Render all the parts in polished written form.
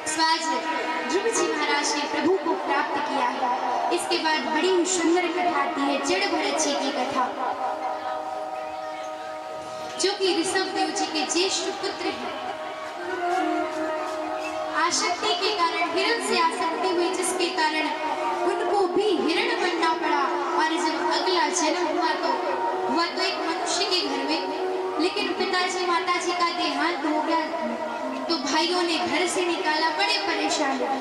स्वाज ध्रुव जी महाराज ने प्रभु को प्राप्त किया है। इसके बाद बड़ी ही सुंदर कथा आती है जड़ भरत जी की कथा, जो कि ऋषभ देव जी के ज्येष्ठ पुत्र हैं। आसक्ति के कारण, हिरण से आसक्ति हुई, जिसके कारण उनको भी हिरण बनना पड़ा। और जब अगला जन्म हुआ तो एक मनुष्य के घर में, लेकिन पिताजी माताजी का देहांत हो गया तो भाइयों ने घर से निकाला, बड़े परेशान हुए।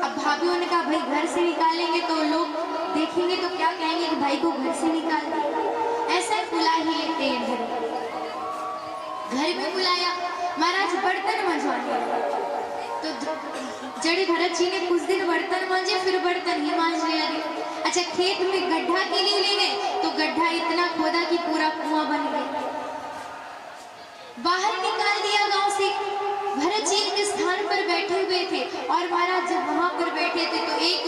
अब भाभीओं ने कहा भाई घर से निकालेंगे तो लोग देखेंगे तो क्या कहेंगे कि भाई को घर से निकाल दिया, ऐसा बुला ही लेते हैं। घर में बुलाया, महाराज बर्तन मंजवाने। तो जड़े भरत जी ने कुछ दिन बर्तन मांजे, फिर बर्तन ही मांजने लगे। अच्छा, खेत में गड्ढा के लिए ले गए तो गड्ढा इतना खोदा कि पूरा कुआं बन गया। बाहर निकाल दिया गांव से। भरत जी एक स्थान पर बैठे हुए थे और महाराज जब वहां पर बैठे थे तो एक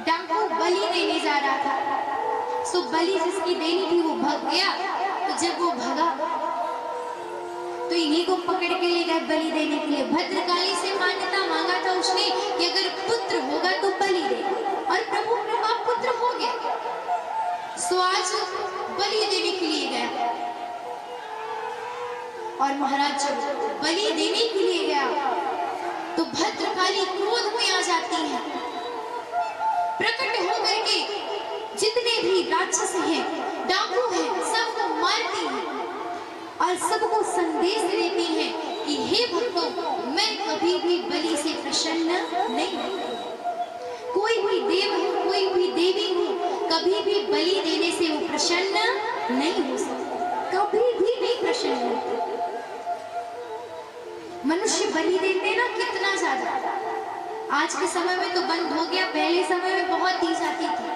डाकू बलि देने जा रहा था। सो बलि जिसकी देनी थी वो भाग गया। तो जब वो भागा तो इन्हीं को पकड़ के ले गए बलि देने के लिए। भद्रकाली से मान्यता मांगा था उसने कि अगर पुत्र होगा तो बलि दे, और प्रभु कृपा पुत्र हो गया। सो आज बलि देने के लिए गया और महाराज जब बलि देने के लिए गया तो भद्रकाली क्रोध में आ जाती है। प्रकट होकर के जितने भी राक्षस हैं, डाकू हैं, सबको मारती है और सबको संदेश देती है कि हे भक्तों, मैं कभी भी बलि से प्रसन्न नहीं हूं। कोई भी देव हो, कोई भी देवी हो, कभी भी बलि देने से वो प्रसन्न नहीं हो सकता, कभी भी नहीं प्रसन्न होता। मनुष्य बलि देते ना कितना ज्यादा, आज के समय में तो बंद हो गया, पहले समय में बहुत दी जाती थी।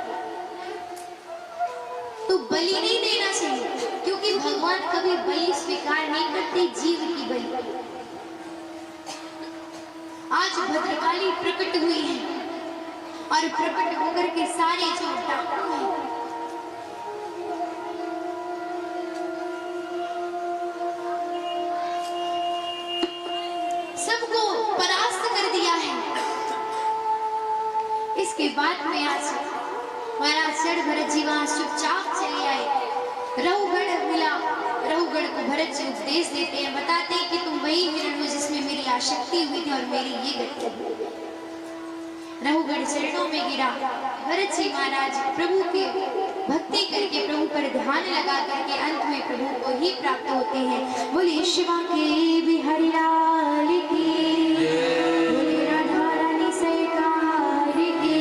तो बलि नहीं देना चाहिए, क्योंकि भगवान कभी बलि स्वीकार नहीं करते, जीव की बलि। आज भद्रकाली प्रकट हुई है और प्रकट होकर के सारे जो डाकू हैं, सबको परास्त कर दिया है। इसके बाद में आज महाराज जड़ भरत जी वहां चुपचाप चले आए। रहुगढ़ मिला, रहुगढ़ को भरत जी उपदेश देते हैं, बताते हैं कि तुम वही हिरण हो जिसमें मेरी आसक्ति हुई थी और मेरी ये गति हुई। रहुगढ़ चरणों में गिरा। भरत जी महाराज प्रभु की भक्ति करके, प्रभु पर ध्यान लगा करके अंत में प्रभु को ही प्राप्त होते हैं। बोलिए शिवा के बिहारी लाल की, बोलिए राधा रानी सरकार की।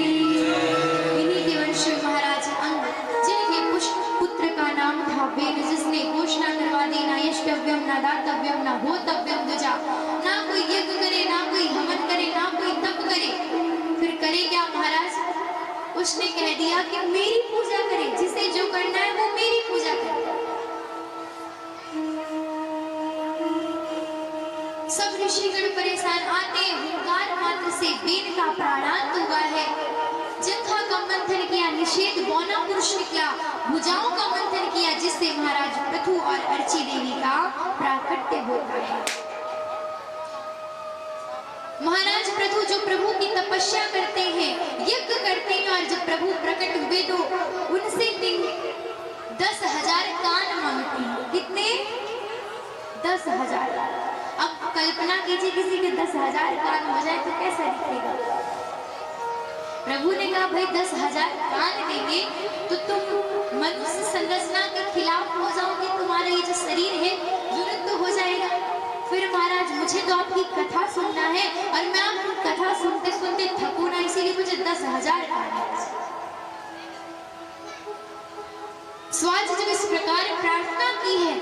इन्हीं के वंश महाराज अंग, जिनके पुत्र का नाम था वेद, जिसने घोषणा करवा दी ना यष्टव्यम ना दातव्यम ना होतव्यम दुजा, ना कोई यज्ञ करे, ना कोई हवन करे, ना कोई तप करे। फिर करे क्या महाराज? उसने कह दिया कि मेरी पूजा करे, जिसे जो करना है वो मेरी पूजा करे। सब ऋषिगण परेशान आते, हुंकार मात्र से वेद का प्राणांत हुआ है। जंघा का मंथन किया, निषेध बौना पुरुष ने किया, भुजाओं का मंथन किया, जिससे महाराज पृथु और अर्ची देवी का प्राकट्य होता है। महाराज पृथु जो प्रभु की तपस्या करते हैं, यज्ञ करते हैं, और जब प्रभु प्रकट हुए तो उनसे 10,000 कान मांगते हैं। कितने? 10,000। अब कल्पना कीजिए किसी के 10,000 कान हो जाए तो कैसा दिखेगा? प्रभु ने कहा भाई 10,000 कान देंगे तो तुम मनुष्य संरचना के खिलाफ हो जाओगे, तुम्हारा ये जो शरीर है विरुद्ध हो जाएगा। फिर महाराज मुझे तो आपकी कथा सुनना है और मैं आपकी कथा सुनते सुनते थकू ना, इसीलिए मुझे 10,000 कान। स्वाज जब इस प्रकार प्रार्थना की है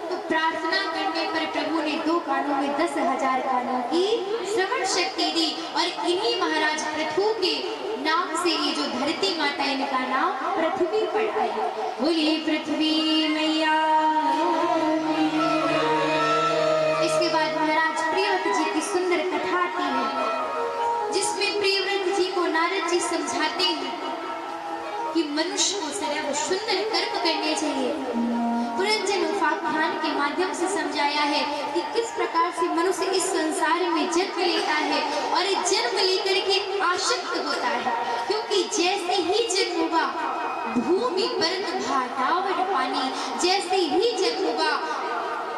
तो प्रार्थना करने पर प्रभु ने 2 कानों में 10,000 कानों की श्रवण शक्ति दी। और इन्हीं महाराज पृथु के नाम से ये जो धरती माता, इनका नाम पृथ्वी पड़ा है। बोलिए पृथ्वी मैया। इसके बाद महाराज प्रियव्रत जी की सुंदर कथा आती है, जिसमें प्रियव्रत जी को नारद जी समझाते हैं कि मनुष्य को सदैव सुंदर कर्म करने चाहिए। पुरंजन उपाख्यान के माध्यम से समझाया है कि किस प्रकार से मनुष्य इस संसार में जन्म लेता है और जन्म लेकर के आसक्त होता है, क्योंकि जैसे ही जन्म हुआ भूमि परत भाटावर पानी, जैसे ही जन्म हुआ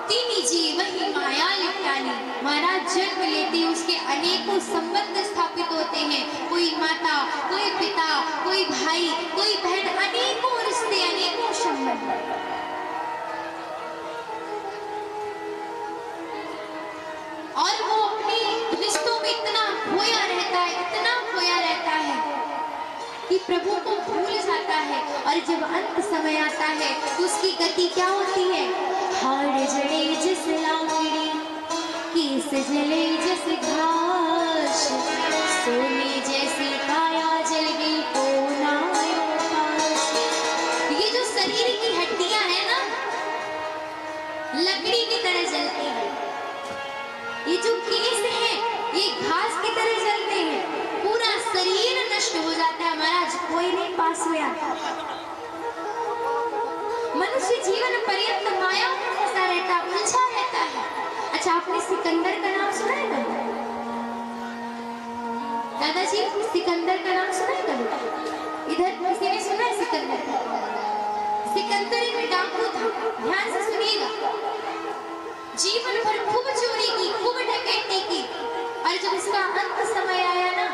तीन जीव ही माया लिपटानी। महाराज जन्म लेते उसके अनेकों संबंध स्थापित होते हैं, कोई माता, कोई पिता, कोई भाई, कोई बहन, अनेकों रिश्ते, अनेकों संबंध। और वो अपने रिश्तों में इतना खोया रहता है, इतना खोया रहता है कि प्रभु को भूल जाता है। और जब अंत समय आता है तो उसकी गति क्या होती है? हार जड़े जिस लाकड़ी, केस जले जस घास, सोने जैसी काया जल गई को नायो पास। ये जो शरीर की हड्डियां है ना, लकड़ी की तरह जलती है। ये जो केस है ये घास की तरह जलते हैं, पूरा शरीर नष्ट हो जाता है। महाराज कोई नहीं पास में आता। मनुष्य जीवन पर्यंत माया में फंसा रहता, उलझा रहता है। अच्छा, आपने सिकंदर का नाम सुना है कभी? दादाजी सिकंदर का नाम सुना है कभी? इधर किसी ने सुना है सिकंदर? सिकंदर एक डाकू था। ध्यान से सुनिएगा। जीवन भर खूब चोरी की, खूब डकैती की, और जब इसका अंत समय आया ना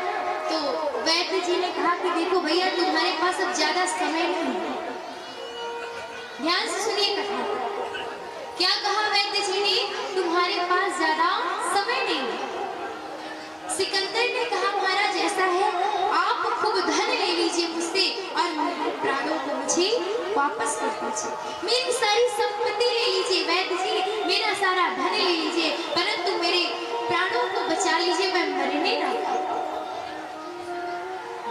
तो वैद्य जी ने कहा कि देखो भैया, तुम्हारे पास अब ज्यादा समय नहीं है। ध्यान से सुनिए कथा। क्या कहा वैद्य जी ने? तुम्हारे पास ज्यादा समय नहीं है। सिकंदर ने कहा महाराज ऐसा है, आप खूब धन ले लीजिए मुझसे और मेरे प्राणों को मुझे वापस कर दीजिए। मेरी सारी संपत्ति ले लीजिए वैद्य जी, मेरा सारा धन ले लीजिए, परंतु मेरे प्राणों को बचा लीजिए, मैं मरने ना।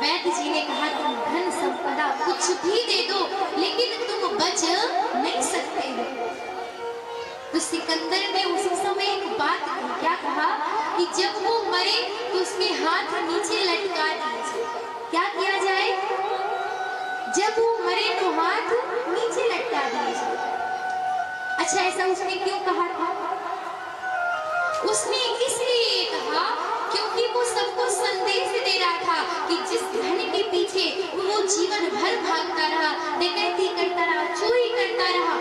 वैद्य जी ने कहा तुम धन संपदा कुछ भी दे दो, लेकिन तुम बच नहीं सकते हो। तो सिकंदर ने उसी समय एक बात कही। क्या कहा? कि जब वो मरे तो उसके हाथ नीचे लटका दीजिए। क्या किया जाए? जब वो मरे तो हाथ नीचे लटका दीजिए। अच्छा, ऐसा उसने क्यों कहा था? उसने इसलिए कहा क्योंकि वो सबको संदेश दे रहा था कि जिस धन के पीछे वो जीवन भर भागता रहा, डकैती करता रहा, चोरी करता रहा,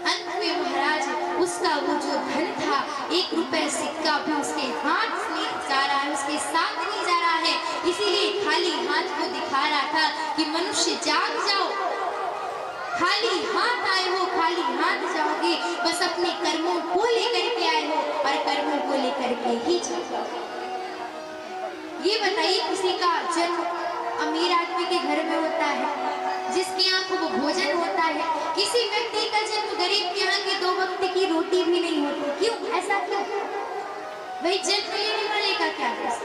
अंत में महाराज उसका वो जो धन था, 1 रुपए सिक्का भी उसके हाथ से जा रहा है, उसके साथ नहीं जा रहा है। इसीलिए खाली हाथ को दिखा रहा था कि मनुष्य जाग जाओ, खाली हाथ आए हो, खाली हाथ जाओगे, बस अपने कर्मों को लेकर के आए हो और कर्मों को लेकर के ही जाओ। ये बताइए, किसी का जन्म अमीर आदमी के घर में होता है, जिसके यहाँ खूब भोजन होता है। किसी व्यक्ति का जन्म गरीब के यहाँ की 2 वक्त की रोटी भी नहीं होती। क्यों? ऐसा क्यों? भाई जन्म लेने वाले का क्या दोष?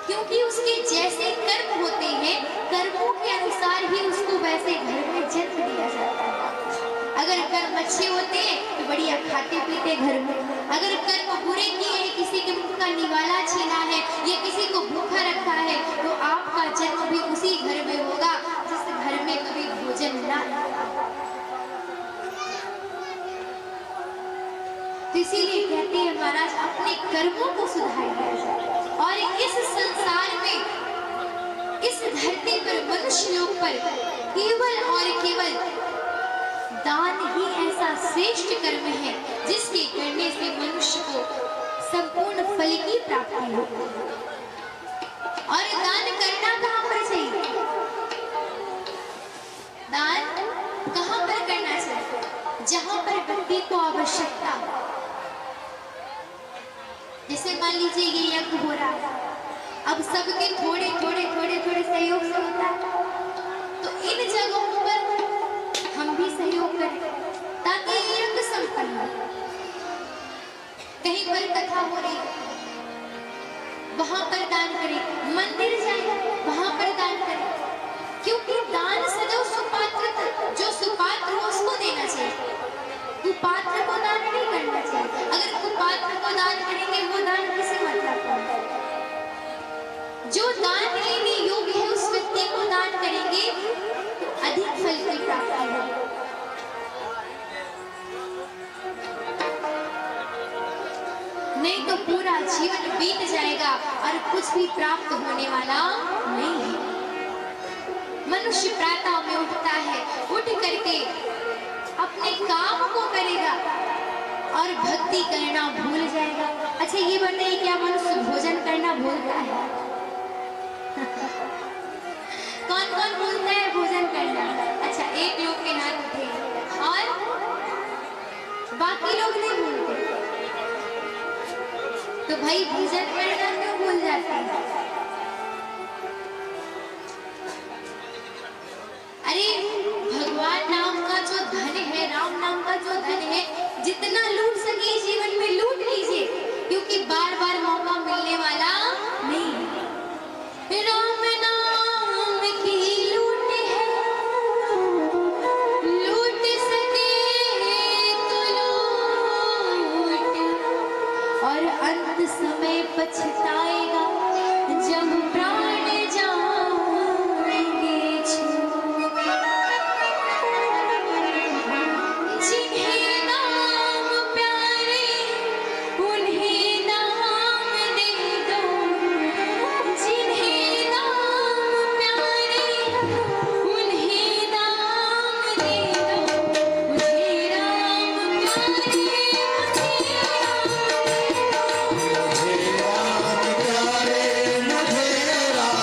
क्योंकि उसके जैसे कर्म होते हैं, कर्मों के अनुसार ही उसको वैसे घर में जन्म दिया जाता है। अगर कर्म अच्छे होते हैं तो बढ़िया खाते पीते घर में, अगर कर्म बुरे किए हैं, किसी के मुंह का निवाला छीना है या किसी को भूखा रखा है, तो आपका जन्म भी उसी घर में होगा जिस घर में कभी भोजन ना। तो इसीलिए कहते हैं महाराज अपने कर्मों को सुधारिए और इस संसार में, इस धरती पर, मनुष्य लोक पर केवल और केवल दान ही ऐसा श्रेष्ठ कर्म है जिसके करने से मनुष्य को संपूर्ण फल की प्राप्ति हो। और दान करना कहाँ पर चाहिए? दान कहाँ पर करना चाहिए? जहाँ पर व्यक्ति को आवश्यकता हो। जैसे मान लीजिए ये यज्ञ हो रहा है, अब सबके थोड़े थोड़े थोड़े थोड़े सहयोग से होता है, तो इन जगहों पर हम भी सहयोग करें ताकि ये यज्ञ संपन्न हो। कहीं पर कथा हो रही है, वहां पर दान करें, मंदिर जाए वहां पर दान करें, क्योंकि दान सदैव सुपात्र, जो सुपात्र हो उसको देना चाहिए, कुपात्र को दान नहीं करना चाहिए। अगर कुपात्र को दान करेंगे वो दान किसी मतलब का, जो दान लेने योग्य है उस व्यक्ति को दान करेंगे तो अधिक फल नहीं तो पूरा जीवन बीत जाएगा और कुछ भी प्राप्त होने वाला नहीं है। मनुष्य प्रातः में उठता है, उठ करके अपने काम को करेगा और भक्ति करना भूल जाएगा। अच्छा ये बताइए, क्या मनुष्य भोजन करना भूलता है? कौन कौन भूलता है भोजन करना? अच्छा, एक लोग के हाथ उठे और बाकी लोग नहीं भूलते। तो भाई भोजन करना क्यों भूल जाते हैं? अरे भगवान नाम का जो धन है, राम नाम का जो धन है, जितना लूट सके जीवन में लूट लीजिए, क्योंकि बार बार मौका मिलने वाला नहीं है। राम नाम की लूट है, लूट सके तो लूट, और अंत समय पछताएगा जब प्राण जाएंगे छूट। जिन्हें नाम प्यारे उन्हें नाम दे दो, जिन्हें नाम प्यारे उन्हें नाम दे दो, मुझे राम प्यारे मुझे राम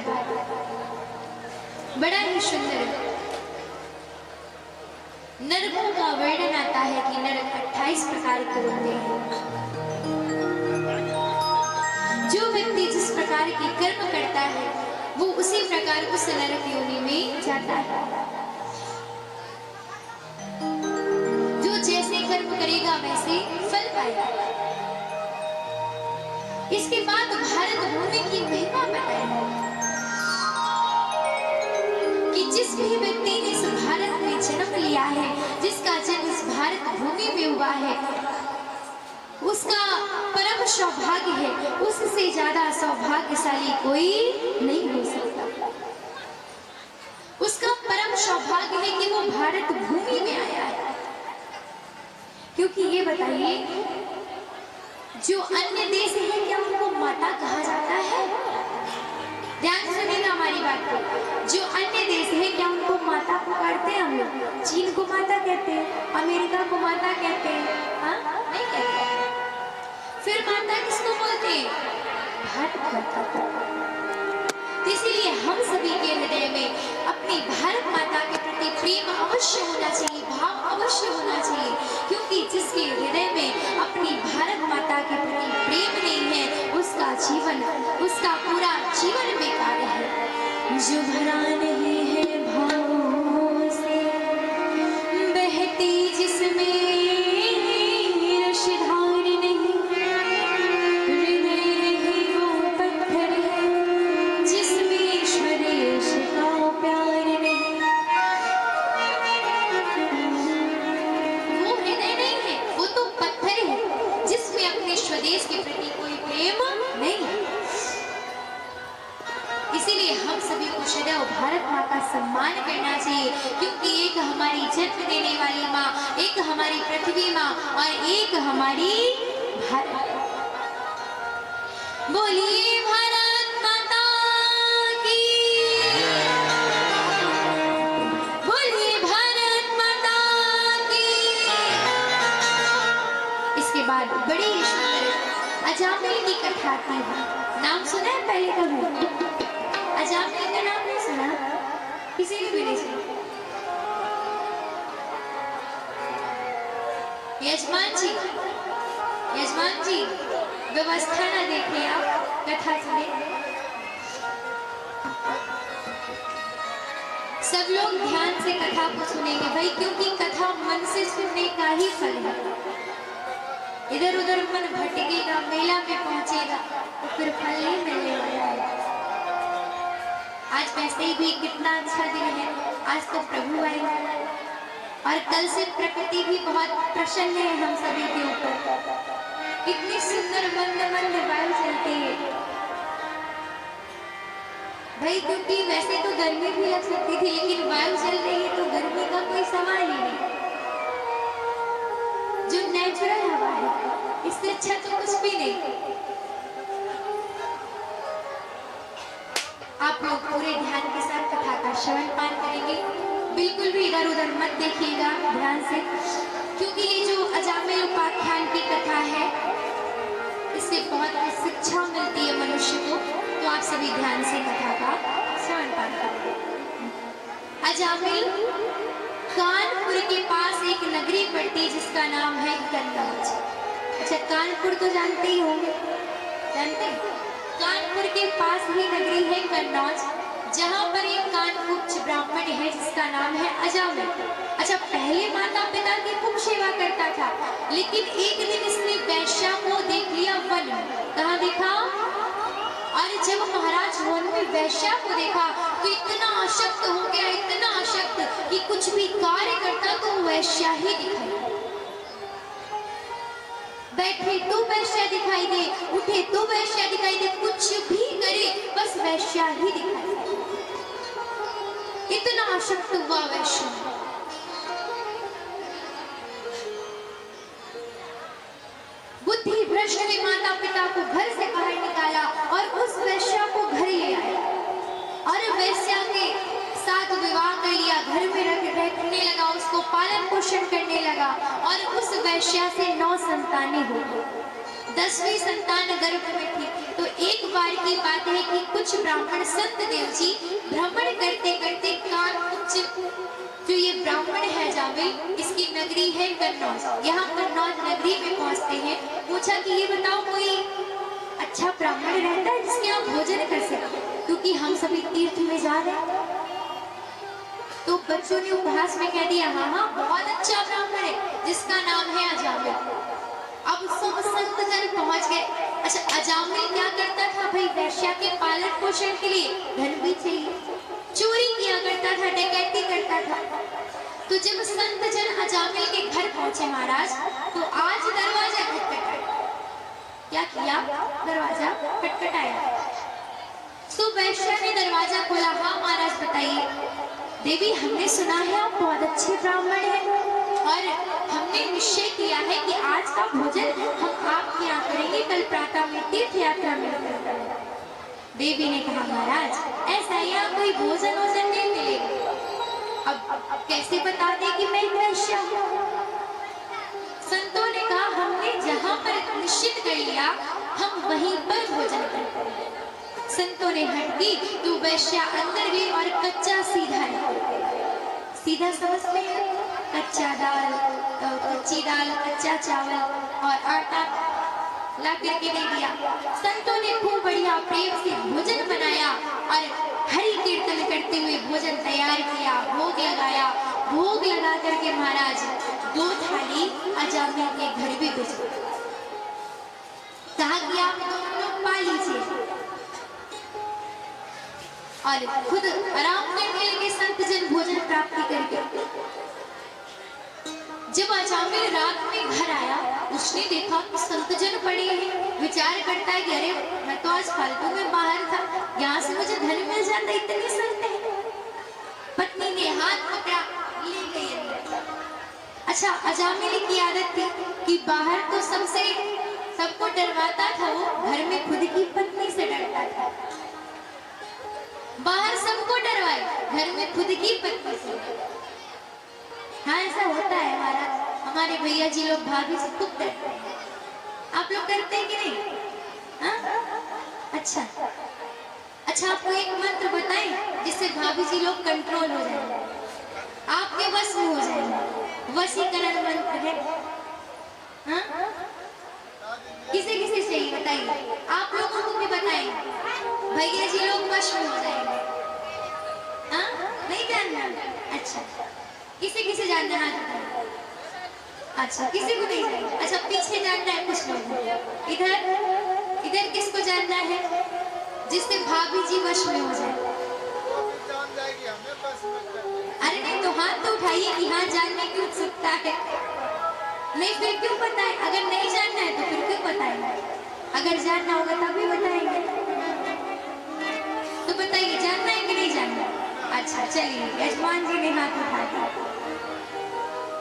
बाद बड़ा ही सुंदर नरकों का वर्णन आता है कि नरक 28 प्रकार के होते हैं। जो व्यक्ति जिस प्रकार के कर्म करता है वो उसी प्रकार उस नरक योनि में जाता है। जो जैसे कर्म करेगा वैसे फल पाएगा। इसके बाद भारत भूमि की महिमा बताई कि जिस भी व्यक्ति ने इस भारत में जन्म लिया है, जिसका जन्म इस भारत भूमि में हुआ है, उसका परम सौभाग्य है। उससे ज्यादा सौभाग्यशाली कोई नहीं हो सकता। उसका परम सौभाग्य है कि वो भारत भूमि में आया है। क्योंकि ये बताइए, जो अन्य देश है क्या उनको माता कहा जाता है? ध्यान सुनिएगा हमारी बात को। जो अन्य देश है क्या उनको माता पुकारते हैं हम लोग? चीन को माता कहते हैं, अमेरिका को माता कहते हैं, हाँ नहीं कहते। फिर माता किसको बोलते हैं? भारत माता। इसीलिए हम सभी के हृदय में अपनी भारत माता के प्रति प्रेम अवश्य होना चाहिए, भाव अवश्य होना चाहिए। क्योंकि जिसके हृदय में अपनी भारत माता के प्रति प्रेम नहीं है, उसका जीवन, उसका पूरा जीवन बेकार है। जो भरा नहीं है भावों से बहती जिसमें रसधार नहीं, हृदय नहीं वो पत्थर है जिसमें स्वदेश का प्यार नहीं। वो हृदय नहीं है, वो तो पत्थर है जिसमें अपने स्वदेश के प्रति कोई प्रेम नहीं है। इसीलिए हम सभी को सदैव भारत माँ का सम्मान करना चाहिए। क्योंकि एक हमारी जन्म देने वाली माँ, एक हमारी पृथ्वी माँ और एक हमारी भारत। बोलिए भारत माता की, बोलिए भारत माता की। इसके बाद बड़ी सुंदर अजामिल की कथा आती है। नाम सुना है पहले कभी? अजामिल का नाम नहीं सुना? किसी ने भी नहीं सुना? यजमान जी, यजमान जी व्यवस्था ना देखें, आप कथा सुने। सब लोग ध्यान से कथा को सुनेंगे भाई, क्योंकि कथा मन से सुनने का ही फल है। इधर उधर मन भटकेगा, मेला में पहुंचेगा तो फिर फल नहीं मिलने वाला है। आज वैसे ही भी कितना अच्छा दिन है, आज तो प्रभु आए और कल से प्रकृति भी बहुत प्रसन्न है हम सभी के ऊपर। इतनी सुंदर मंद मंद वायु चलती है भाई, क्योंकि वैसे तो गर्मी भी लग सकती थी, लेकिन वायु चल रही है तो गर्मी का कोई सवाल ही नहीं। जो नेचुरल हवा है, इससे अच्छा तो कुछ भी नहीं। आप लोग पूरे ध्यान के साथ कथा का श्रवण पान करेंगे। बिल्कुल भी इधर उधर मत देखिएगा, ध्यान से, क्योंकि ये जो अजामिल उपाख्यान की कथा है इससे बहुत शिक्षा मिलती है मनुष्य को। तो आप सभी ध्यान से कथा का श्रवण पान करेंगे। अजामिल कानपुर के पास एक नगरी पड़ती जिसका नाम है कन्नौज। अच्छा, कानपुर तो जानते ही होंगे, जानते हैं? कानपुर के पास ही नगरी है कन्नौज, जहाँ पर एक कानपुर ब्राह्मण है जिसका नाम है अजामिल। अच्छा, पहले माता पिता की खूब सेवा करता था, लेकिन एक दिन इसने वैश्या को देख लिया वन में। कहाँ देखा? और जब महाराज वन में वैश्या को देखा तो इतना आसक्त हो गया, इतना आसक्त कि कुछ भी कार्य करता तो वैश्या ही दिखाई। बैठे तो वैश्या दिखाई दे, उठे तो वैश्या दिखाई दे, कुछ भी करे बस वैश्या ही दिखाई दे। इतना आसक्त हुआ वैश्या। बुद्धि भ्रष्ट ने माता पिता को घर से बाहर निकाला और उस वैश्या को घर ले आया और वैश्या के साथ विवाह कर लिया, घर में रखने लगा, उसको पालन पोषण करने लगा और उस वैश्या से 9 संतानें हो गई। 10वीं संतान गर्भ में थी। तो एक बार की बात है कि कुछ ब्राह्मण संत देव जी भ्रमण करते करते कान उच्च, जो ये ब्राह्मण है जामिल, इसकी नगरी है कन्नौज। यहाँ कन्नौज नगरी में पहुंचते हैं। पूछा कि ये बताओ कोई अच्छा ब्राह्मण रहता है जिसके यहाँ भोजन कर सके, क्योंकि हम सभी तीर्थ में जा रहे हैं। तो बच्चों ने उपहास में कह दिया हाँ हाँ बहुत अच्छा ब्राह्मण है जिसका नाम है अजामिल। अब सब संत जन पहुंच गए। अच्छा, अजामिल क्या करता था भाई? वैश्या के पालन पोषण के लिए धन भी चाहिए, चोरी किया करता था, डकैती करता था। तो जब संत जन अजामिल के घर पहुंचे महाराज, तो आज दरवाजा खटखटाया। क्या किया? दरवाजा खटखटाया। तो वैश्या ने दरवाजा खोला। हाँ महाराज बताइए। देवी, हमने सुना है आप बहुत अच्छे ब्राह्मण हैं और हमने निश्चय किया है कि आज का भोजन हम आपके यहाँ करेंगे, कल प्रातः में तीर्थ यात्रा में। देवी ने कहा महाराज ऐसा यहाँ कोई भोजन वोजन नहीं मिलेगा। अब कैसे बता दे कि मैं वैश्या हूँ? संतों ने कहा हमने जहाँ पर निश्चित कर लिया हम वहीं पर भोजन करेंगे। संतों ने हट की तो वैश्या अंदर गई और कच्चा सीधा सीधा समझते हैं, कच्चा दाल, कच्ची दाल, कच्चा चावल और आटा ला करके दे दिया। संतों ने खूब बढ़िया प्रेम से भोजन बनाया और हरि कीर्तन करते हुए भोजन तैयार किया, भोग लगाया। भोग लगा करके महाराज 2 थाली अजामिल के घर भी भेजे। कहा कि आप दोनों लोग पा लीजिए और खुद आराम करने लगे संत जन भोजन प्राप्ति करके। जब अजामिल रात में घर आया, उसने देखा कि संत जन पड़े हैं। विचार करता है कि अरे मैं तो आज फालतू में बाहर था, यहाँ से मुझे धन मिल जाता, इतने संत हैं। पत्नी ने हाथ पकड़ा, ले गई अंदर। अच्छा, अजामिल की आदत थी कि बाहर तो सबको डरवाता था, वो घर में खुद की पत्नी से डरता था। बाहर सबको डरवाए, घर में खुद की पत्नी से। हाँ ऐसा होता है हमारे भैया जी लोग भाभी से खूब डरते हैं। आप लोग डरते हैं कि नहीं? हाँ? अच्छा आपको एक मंत्र बताएं जिससे भाभी जी लोग कंट्रोल हो जाए, आपके बस में हो जाए। वशीकरण मंत्र है। हाँ? किसे किसे चाहिए बताइए? आप लोगों को भी बताएं, भैया जी लोग वश में हो जाएंगे। हाँ? नहीं जानना? अच्छा, किसे किसे जानना है? अच्छा, किसी को नहीं जानना। अच्छा, पीछे जानना है कुछ लोग। इधर किसको जानना है जिससे भाभी जी वश में हो जाए? अरे नहीं तो हाथ तो उठाइए कि हाँ जानने की उत्सुकता है। नहीं फिर क्यों बताएं? अगर नहीं जानना है तो फिर क्यों बताएंगे? अगर जानना होगा तभी बताएंगे। तो बताइए जानना है कि नहीं जानना? अच्छा चलिए, यजमान जी ने हाथ उठा दिया।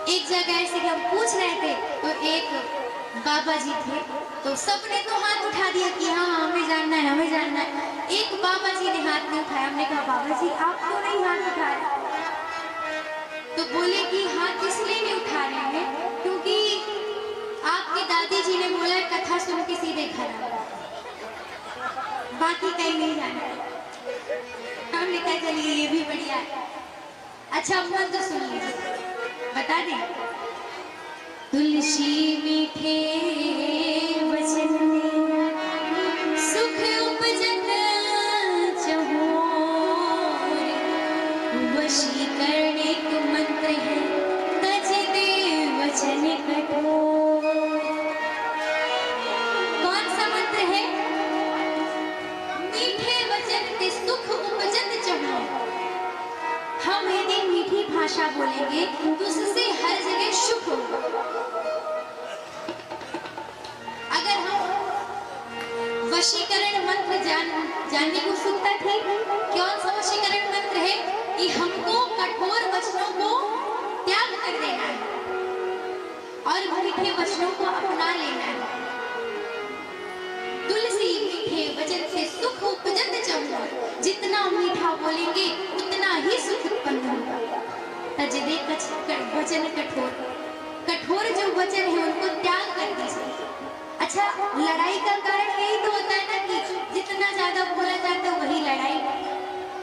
एक जगह ऐसे हम पूछ रहे थे तो एक बाबा जी थे, तो सबने तो हाथ उठा दिया कि हाँ हमें जानना है, हमें जानना है। एक बाबा जी ने हाथ नहीं उठाया। हमने कहा बाबा जी आप क्यों नहीं हाथ उठा रहे? तो बोले कि हाथ इसलिए नहीं उठा रहे हैं क्योंकि आपकी दादी जी ने बोला कथा सुन के सीधे घर आओ, बाकी कहीं नहीं जाना। हमने कहा चलिए ये भी बढ़िया है। अच्छा मंत्र सुन लीजिए, बता दें। तुलसी मीठे वचन सुख उपजन चहोर, वशीकरण एक मंत्र है तज दे वचन कठोर। कौन सा मंत्र है? मीठे वचन के सुख उपजन चहोर। हम यदि मीठी भाषा बोलेंगे तो उससे हर जगह सुख होगा। अगर हम वशीकरण मंत्र जानने को उत्सुकता थी, कौन सा वशीकरण मंत्र है? कि हमको कठोर वचनों को त्याग कर देना है और मीठे वचनों को अपना लेना है। तुलसी मीठे वचन से सुख उपजत चहुर। जितना मीठा बोलेंगे उतना ही सुख उत्पन्न होगा। तज दे वचन कठोर। कठोर जो वचन है उनको त्याग कर दीजिए। अच्छा, लड़ाई का कारण यही तो होता है ना कि जितना ज्यादा बोला जाता है वही लड़ाई।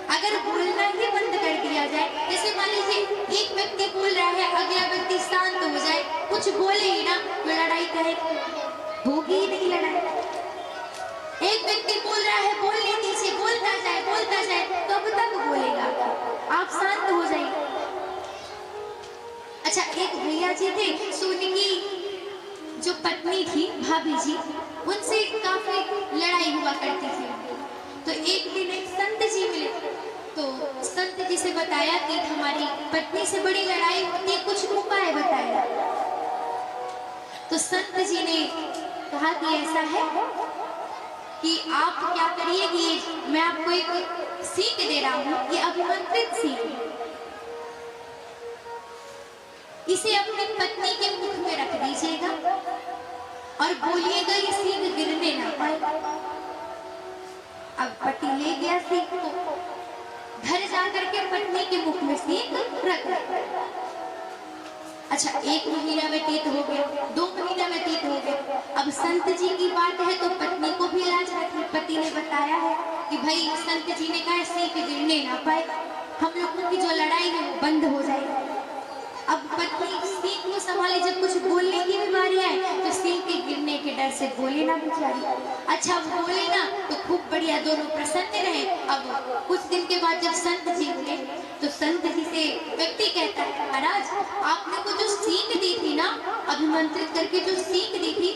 अगर बोलना ही बंद कर दिया जाए, जैसे मान लीजिए एक व्यक्ति बोल रहा है, अगला व्यक्ति शांत हो जाए, कुछ बोले ही ना, तो लड़ाई कहे होगी ही नहीं लड़ाई। एक व्यक्ति बोल रहा है, बोलने दीजिए, बोलता जाए, कब तक बोलेगा? आप शांत हो जाइए। अच्छा, एक भैया जी थे, सोनी की जो पत्नी थी, भाभी जी, उनसे काफी लड़ाई हुआ करती थी। तो एक दिन एक संत जी मिले, तो संत जी से बताया कि हमारी पत्नी से बड़ी लड़ाई होती है, कुछ उपाय बताया। तो संत जी ने कहा कि ऐसा है कि आप क्या करिए कि मैं आपको एक सीख दे रहा हूँ, ये अभिमंत्रित सीख, इसे अपनी पत्नी के मुख में रख दीजिएगा और बोलिएगा ये सीख गिरने ना पाए। अब पति ले गया सीख को, घर जाकर के पत्नी के मुख में सीख रख दिया। अच्छा, 1 महीना व्यतीत हो गया, 2 महीना व्यतीत हो गया। अब संत जी की बात है तो पत्नी को भी लाज आती। पति ने बताया है कि भाई संत जी ने कहा सीख गिरने ना पाए, हम लोगों की जो लड़ाई है वो बंद हो जाएगी। अब पत्नी सीख को संभाले, जब कुछ बोलने की भी बारी आए तो सीख के गिरने के डर से बोले ना बेचारी। अच्छा, बोले ना तो खूब बढ़िया, दोनों प्रसन्न रहे। अब कुछ दिन के बाद जब संत जी हुए तो संत जी से व्यक्ति कहता है, महाराज आपने को जो सीख दी थी ना, अभिमंत्रित करके जो सीख दी थी,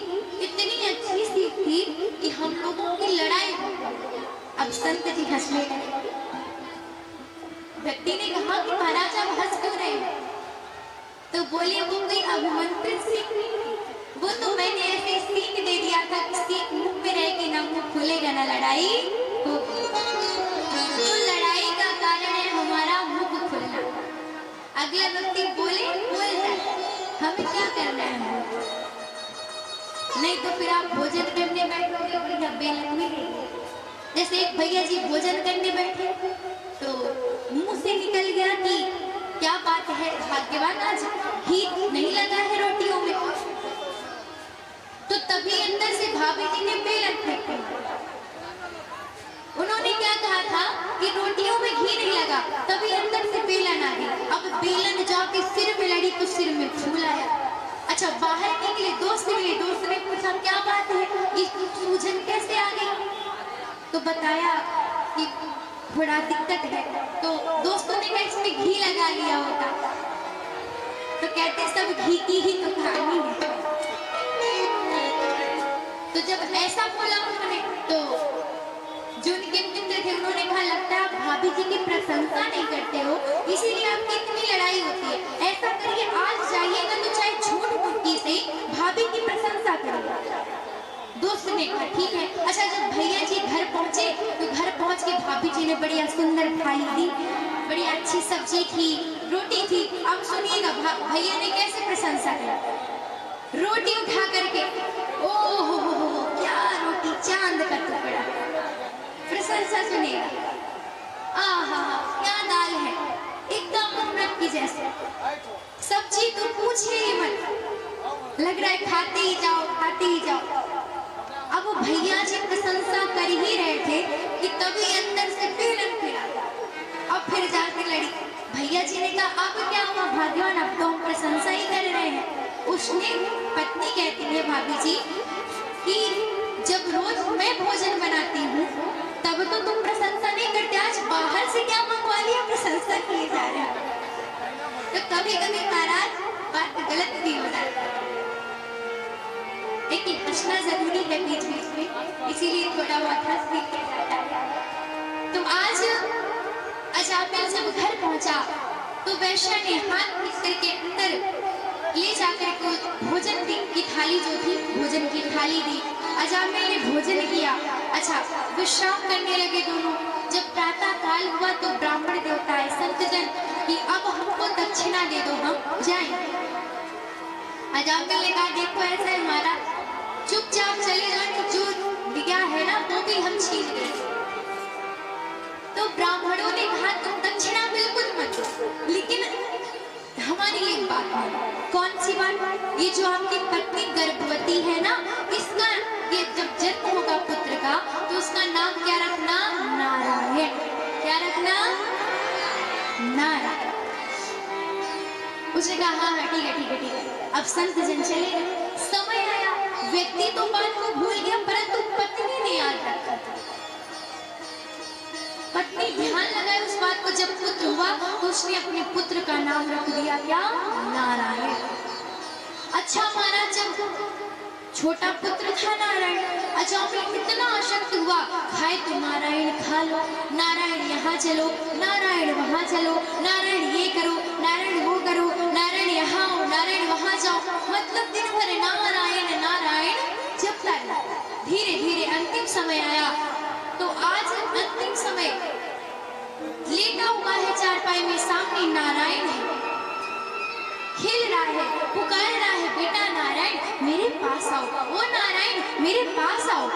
इतनी अच्छी सीख थी कि हम लोगों की लड़ाई। अब संत जी हंसने लगे। व्यक्ति ने कहा कि महाराज आप हंस क्यों रहे हैं? तो बोले वो कोई अभिमंत्रित सीख नहीं, वो तो मैंने ऐसे सीख दे दिया था कि सीख मुंह में रहेगी ना, मुंह खुलेगा ना, लड़ाई होगी। तो लड़ाई का कारण है हमारा मुंह खुलना। अगला व्यक्ति बोले बोल जाए, हमें क्या करना है? नहीं तो फिर आप भोजन करने बैठोगे, बढ़िया बेलन मिलेगी। जैसे एक भैया जी भोजन करने बैठे तो मुंह से निकल गया कि क्या बात है भाग्यवान, आज घी नहीं लगा है रोटियों में। तो तभी अंदर से भाभी जी ने बेलन फेंका। उन्होंने क्या कहा था कि रोटियों में घी नहीं लगा, तभी अंदर से बेलन आ गई। अब बेलन जाके सिर में लड़ी तो सिर में फूल आया। अच्छा, बाहर निकले, दोस्त मिले, दोस्त ने पूछा क्या बात है, ये सूजन कैसे आ गई? तो बताया कि थोड़ा दिक्कत है। तो दोस्तों ने कहा इसमें घी लगा लिया होता। तो कहते सब घी की ही तो कहानी है। तो जब ऐसा बोला उन्होंने तो जो उनके मित्र थे उन्होंने कहा लगता है आप भाभी जी की प्रशंसा नहीं करते हो, इसीलिए आपकी इतनी लड़ाई होती है। ऐसा करिए, आज जाइएगा तो चाहे झूठ मुट्ठी से भाभी की प्रशंसा करिए। दोस्त ने कहा ठीक है। अच्छा, जब भैया जी घर पहुंचे तो घर पहुंच के भाभी जी ने बढ़िया सुंदर थाली दी, बड़ी अच्छी सब्जी थी, रोटी थी। अब सुनिएगा भैया ने कैसे प्रशंसा की। रोटी उठा करके, ओहो क्या रोटी, चांद का टुकड़ा। प्रशंसा सुनिएगा, आहा क्या दाल है, एकदम अमृत की जैसे। सब्जी तो पूछिए ही मत, लग रहा है खाते ही जाओ, खाते ही जाओ। अब वो भैया जी प्रशंसा कर ही रहे थे कि तभी अंदर से बेलन फिरा। अब फिर जाके लड़ी। भैया जी ने कहा अब क्या हुआ भाग्यवान, अब तो हम प्रशंसा ही कर रहे हैं। उसने पत्नी कहती है भाभी जी कि जब रोज मैं भोजन बनाती हूँ तब तो तुम प्रशंसा नहीं करते, आज बाहर से क्या मंगवा लिया प्रशंसा किए जा रहे हैं। तो कभी कभी महाराज बात गलत भी हो जाती है, लेकिन हंसना जरूरी है बीच बीच में, इसीलिए थोड़ा बहुत हंस भी किया जाता है। तो आज अजामिल जब घर पहुंचा तो वैश्या ने हाथ मिस्र के अंदर ले जाकर को भोजन की थाली जो थी, भोजन की थाली दी। अजामिल ने भोजन किया। अच्छा, विश्राम करने लगे दोनों। जब प्रातः काल हुआ तो ब्राह्मण देवता है संतजन कि अब हमको दक्षिणा दे दो, हम जाएंगे। अजामिल ने कहा देखो ऐसा है हमारा, चुपचाप चले जाए, जो दिया है ना वो भी हम छीन लेंगे। तो ब्राह्मणों ने कहा तुम दक्षिणा बिल्कुल मत दो, लेकिन हमारी एक बात मानो। कौन सी बात? ये जो आपकी पत्नी गर्भवती है ना, इसका ये जब जन्म होगा पुत्र का तो उसका नाम क्या रखना? नारायण। क्या रखना? नारायण। उसने कहा हाँ हाँ ठीक है ठीक है ठीक है। अब संत जन चले गए। समय आया, व्यक्ति तो बात को भूल गया परंतु पत्नी ने याद रखा था। पत्नी ध्यान लगाए उस बात को। जब पुत्र हुआ तो उसने अपने पुत्र का नाम रख दिया क्या? नारायण। अच्छा महाराज, जब छोटा पुत्र था नारायण, अजामिल इतना आसक्त हुआ, खाए तो नारायण खा लो, नारायण यहाँ चलो, नारायण वहाँ चलो, नारायण ये करो, नारायण वो करो, नारायण यहाँ आओ, नारायण वहाँ जाओ, मतलब दिन भर नारायण नारायण जपता रहा। धीरे धीरे अंतिम समय आया तो आज अंतिम समय लेटा हुआ है चारपाई में, सामने नारायण है, खेल रहा है, पुकार रहा है, बेटा नारायण मेरे पास आओ, ओ नारायण मेरे पास आओ।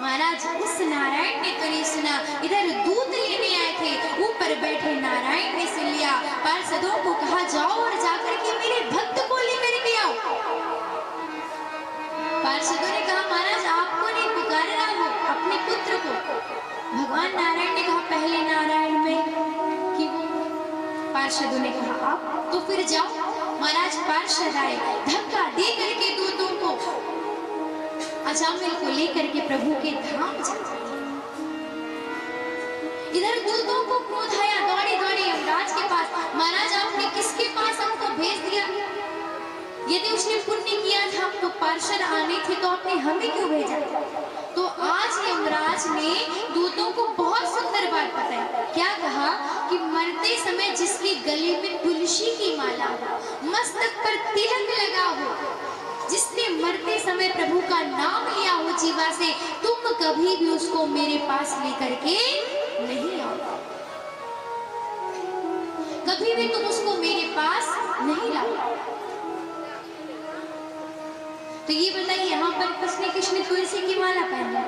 महाराज उस नारायण ने तो नहीं सुना, इधर दूध लेने आए थे, ऊपर बैठे नारायण ने सुन लिया। पार्षदों को कहा जाओ और जाकर के मेरे भक्त को लेकर के आओ। पार्षदों ने कहा महाराज आपको नहीं पुकारना, हो अपने पुत्र को। भगवान नारायण ने कहा पहले नारायण में क्यों? पार्षदों ने कहा आप तो फिर जाओ। महाराज पार्षद आए, धक्का दे करके दूतों को अजामिल को लेकर के प्रभु के धाम चले। इधर दूतों को क्रोध आया, दौड़े दौड़े यमराज के पास। महाराज आपने किसके पास हमको भेज दिया? यदि उसने पुण्य किया था तो पार्षद आने थे तो आपने हमें क्यों भेजा? तो आज यमराज ने दूतों को बहुत सुंदर बात बताई। क्या कहा कि मरते समय जिसके गले में तुलसी की माला हो, मस्तक पर तिलक लगा हो, जिसने मरते समय प्रभु का नाम लिया हो जीवा से, तुम कभी भी उसको मेरे पास लेकर के नहीं आओ, कभी भी तुम उसको मेरे पास नहीं लाओ। तो ये बताइए यहाँ पर किसने किसने तुलसी की माला पहनी?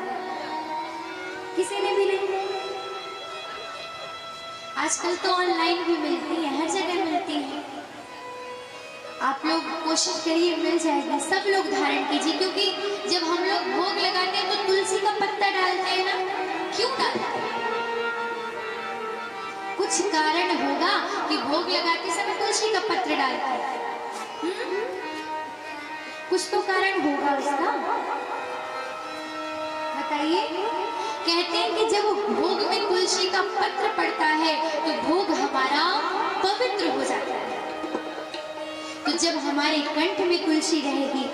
किसी ने भी नहीं। आजकल तो ऑनलाइन भी मिलती है, हर जगह मिलती है, आप लोग कोशिश करिए मिल जाएगी। सब लोग धारण कीजिए, क्योंकि जब हम लोग भोग लगाते हैं तो तुलसी का पत्ता डालते हैं ना, क्यों डालते हैं? कुछ कारण होगा कि भोग लगाते समय तुलसी का पत्र डालते हैं। कुछ तो कारण होगा उसका, बताइए। कहते हैं कि जब भोग में तुलसी का पत्र पड़ता है तो भोग हमारा पवित्र हो जाता है। तो जब हमारे कंठ में तुलसी रहेगी,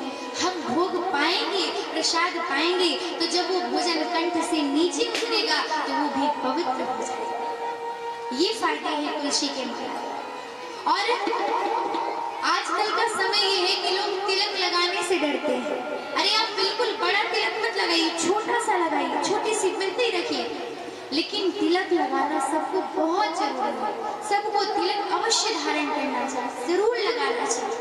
हम भोग पाएंगे, प्रसाद पाएंगे, तो जब वो भोजन कंठ से नीचे उतरेगा तो वो भी पवित्र हो जाएगा। ये फायदे हैं तुलसी के माला। और आजकल का समय ये है कि लोग तिलक लगाने से डरते हैं। अरे आप बिल्कुल बड़ा तिलक मत लगाइए, छोटा सा लगाइए, छोटी सी बिंदी रखिए। लेकिन तिलक लगाना सबको बहुत जरूरी है, सबको तिलक अवश्य धारण करना चाहिए, जरूर लगाना चाहिए।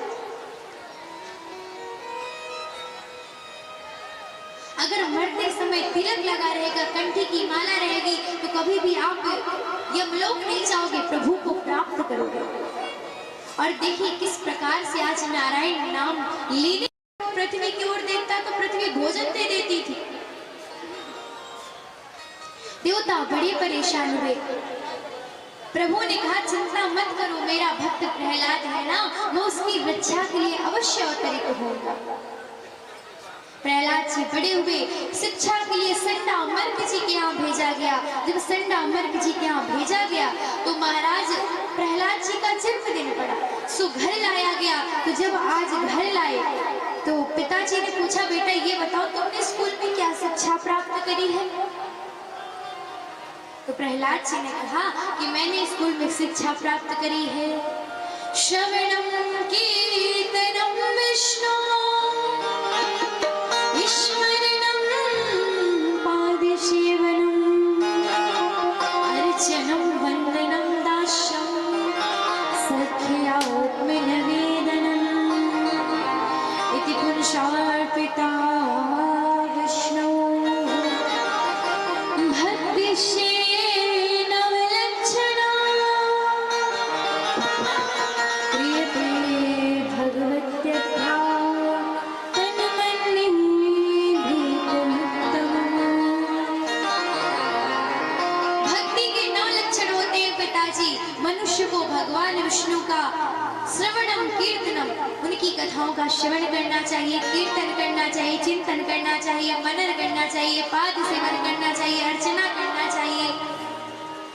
अगर मरते समय तिलक लगा रहेगा, कंठी की माला रहेगी, तो कभी भी आप यमलोक नहीं जाओगे, प्रभु को प्राप्त करोगे। और देखिए किस प्रकार से आज नारायण नाम लेने पृथ्वी की ओर देखता तो पृथ्वी भोजन दे देती थी। देवता बड़े परेशान हुए। प्रभु ने कहा चिंता मत करो, मेरा भक्त प्रहलाद है ना, मैं उसकी रक्षा के लिए अवश्य अवतरित होगा। प्रहलाद जी बड़े हुए, शिक्षा के लिए संडा मर्क जी के यहाँ भेजा गया। जब संडा मर्क जी के यहाँ भेजा गया तो महाराज प्रहलाद जी का जन्मदिन पड़ा, सो घर लाया गया। तो जब आज घर लाए तो पिताजी ने पूछा बेटा ये बताओ तुमने स्कूल में क्या शिक्षा प्राप्त करी है? तो प्रहलाद जी ने कहा कि मैंने स्कूल में शिक्षा प्राप्त करी है श्रवणम कीर्तनम विष्णु स्मरणम पादसेवनम अर्चनम वंदनम दास्यम सख्यात्मनिवेदनम इति पुरुषार्पिता विष्णु भक्तिशे नवलक्षणा कथानम कीर्तनम, उनकी कथाओं का श्रवण करना चाहिए, कीर्तन करना चाहिए, चिंतन करना चाहिए, मनन करना चाहिए, पाद सेवन करना चाहिए, अर्चना करना चाहिए,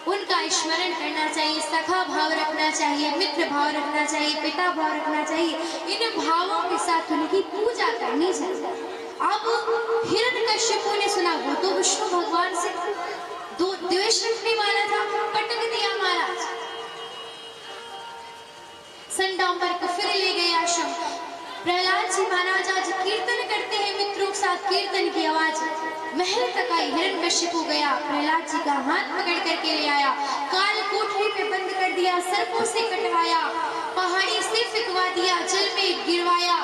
उनका स्मरण करना चाहिए, सखा भाव रखना चाहिए, मित्र भाव रखना चाहिए, पिता भाव रखना चाहिए। इन भावों के साथ उनकी पूजा करनी चाहिए। अब हिरण्यकश्यप ने सुना, वो तो विष्णु भगवान से दो द्वेष रखने वाला था, पटक दिया महाराज। संडाम्बर को फिर ले गए आश्रम। प्रहलाद जी महाराज आज कीर्तन करते हैं, मित्रों के साथ कीर्तन की आवाज महल तक आई। हिरण्यकश्यप गया, प्रहलाद जी का हाथ पकड़ करके ले आया, काल कोठरी पे बंद कर दिया, सर्पों से कटवाया, पहाड़ी से फिकवा दिया, जल में गिरवाया,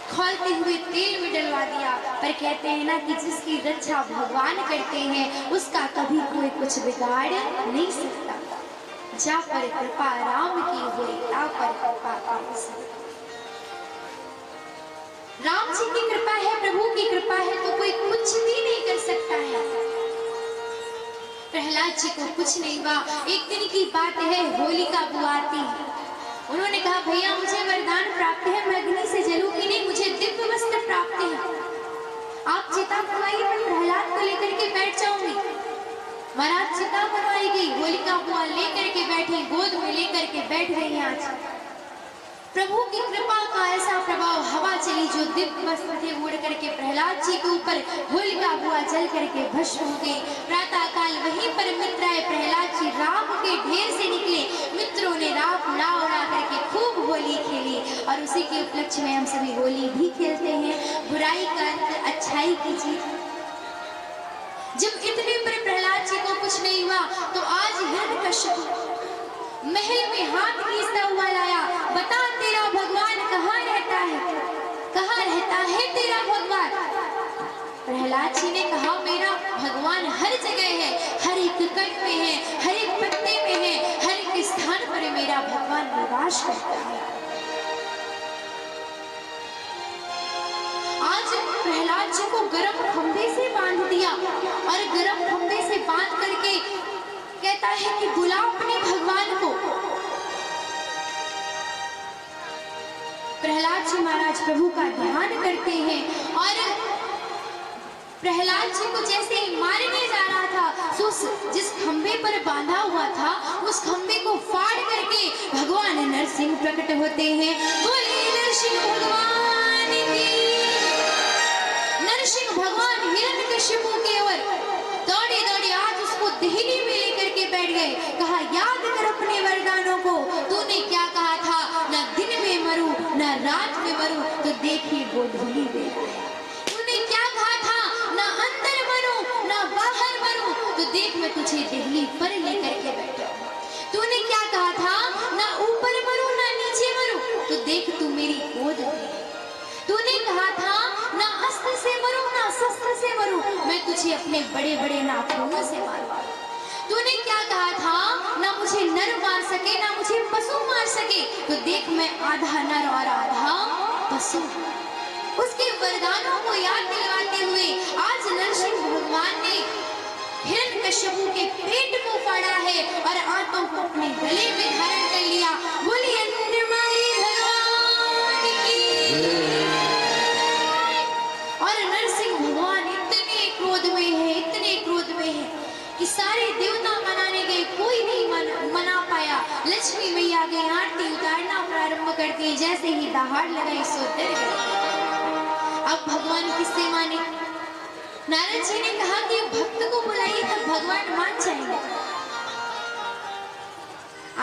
खौलते हुए तेल में डलवा दिया। पर कहते हैं ना कि जिसकी रक्षा भगवान करते हैं उसका कभी कोई कुछ बिगाड़ नहीं सकता। जा पर कृपा राम की हुई, ता पर कृपा पाई सब। राम जी की कृपा है, प्रभु की कृपा है, तो कोई कुछ भी नहीं कर सकता है। प्रहलाद जी को कुछ नहीं हुआ। एक दिन की बात है, होलिका बुआ आती, उन्होंने कहा भैया मुझे वरदान प्राप्त है, मैं अग्नि से जलूंगी नहीं, मुझे दिव्य वस्त्र प्राप्त है, आप चिता बनवाइए, मैं प्रहलाद को लेकर के बैठ जाऊंगी। महाराज चिता बनवाई गई, होलिका बुआ लेकर के बैठी, गोद में लेकर के बैठ गई। आज प्रभु की कृपा का ऐसा प्रभाव, हवा चली, जो दिव्य वस्त्र थे उड़ करके प्रहलाद जी के ऊपर, होलिका बुआ जल करके भस्म हो गई। प्रातः काल वहीं पर मित्र आए, प्रहलाद जी राम के ढेर से निकले, मित्रों ने राख उड़ा उड़ा करके खूब होली खेली। और उसी के उपलक्ष्य में हम सभी होली भी खेलते हैं। बुराई का अंत, अच्छाई की जीत। जब इतने पर प्रहलाद जी को कुछ नहीं हुआ, तो आज हिरण्यकश्यप महल में हाथ खींचता हुआ लाया, बता तेरा भगवान कहाँ रहता है, कहाँ रहता है तेरा भगवान। प्रहलाद जी ने कहा मेरा भगवान हर जगह है, हर एक कण में है, हर एक पत्ते में है, हर एक स्थान पर मेरा भगवान निवास करता है। आज प्रहलाद जी को गरम खंभे से बांध दिया, और गरम खंभे से बांध करके कहता है कि बुला अपने भगवान को। प्रहलाद जी महाराज प्रभु का ध्यान करते हैं, और प्रहलाद जी को जैसे ही मारने जा रहा था, तो जिस खंभे पर बांधा हुआ था उस खंभे को फाड़ करके भगवान नरसिंह प्रकट होते हैं। बोले नरसिंह भगवान की। नरसिंह भगवान हिरण्यकश्यप की ओर दौड़े दौड़े आज उसको देहली में लेकर के बैठ गए। कहा याद कर अपने वरदानों को, तूने क्या कहा था, न दिन में मरूं न रात में मरूं, तो देखी वो धूली दे। तूने क्या कहा था, न अंदर मरूं न बाहर मरूं, तो देख मैं तुझे देहली पर लेकर के बैठा। तूने क्या कहा था, न ऊपर मरूं न नीचे मरूं, तो देख तू मेरी गोद में। तूने कहा था ना अस्त्र से मरूं ना शस्त्र से मरूं, मैं तुझे अपने बड़े बड़े नाखूनों से मारूंगा। तूने क्या कहा था, ना मुझे नर मार सके ना मुझे पशु मार सके, तो देख मैं आधा नर और आधा पशु। उसके वरदानों को याद दिलवाते हुए आज नरसिंह भगवान ने हिरण्यकश्यप के पेट को फाड़ा है और आंतों को अपने गले में धारण कर लिया। बोलिए अन्नमाई भगवान की। और नरसिंह भगवान इतने क्रोध में है, इतने क्रोध में है कि सारे देवता मनाने गए, कोई नहीं मना पाया। लक्ष्मी मैया गई, आरती उतारना प्रारंभ करती, जैसे ही दहाड़ लगाई सो डर गए। अब भगवान किससे माने? नारद जी ने कहा कि भक्त को बुलाइए तब भगवान मान जाएंगे।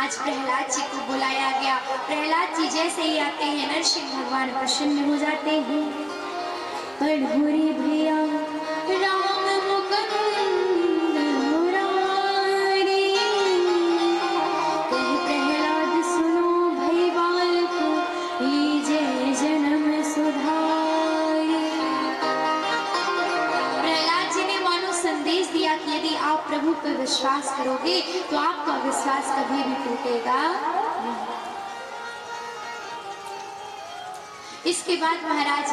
आज प्रहलाद जी को बुलाया गया। प्रहलाद जी जैसे ही आते हैं नरसिंह भगवान प्रसन्न हो जाते हैं। पढ़ो रे भैया राम मुकुंद मुरारी, कहे प्रहलाद सुनो भई बालक, लीजे जन्म सुधारी। प्रहलाद जी ने मानो संदेश दिया कि यदि आप प्रभु पर विश्वास करोगे तो आपका विश्वास कभी भी टूटेगा नहीं। इसके बाद महाराज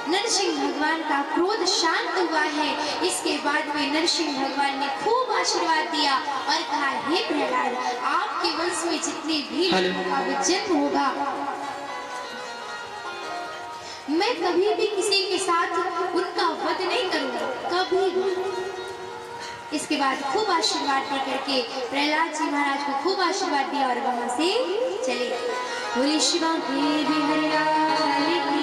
नरसिंह भगवान का क्रोध शांत हुआ है। इसके बाद में नरसिंह भगवान ने खूब आशीर्वाद दिया और कहा, हे प्रहलाद, आपके वंश में जितने भी लोगों का जन्म होगा, मैं कभी भी किसी के साथ उनका वध नहीं करूंगा, कभी भी। इसके बाद खूब आशीर्वाद दे करके प्रहलाद जी महाराज को खूब आशीर्वाद दिया और वहां से चले। बोले शिवा देवी हरिलाल की।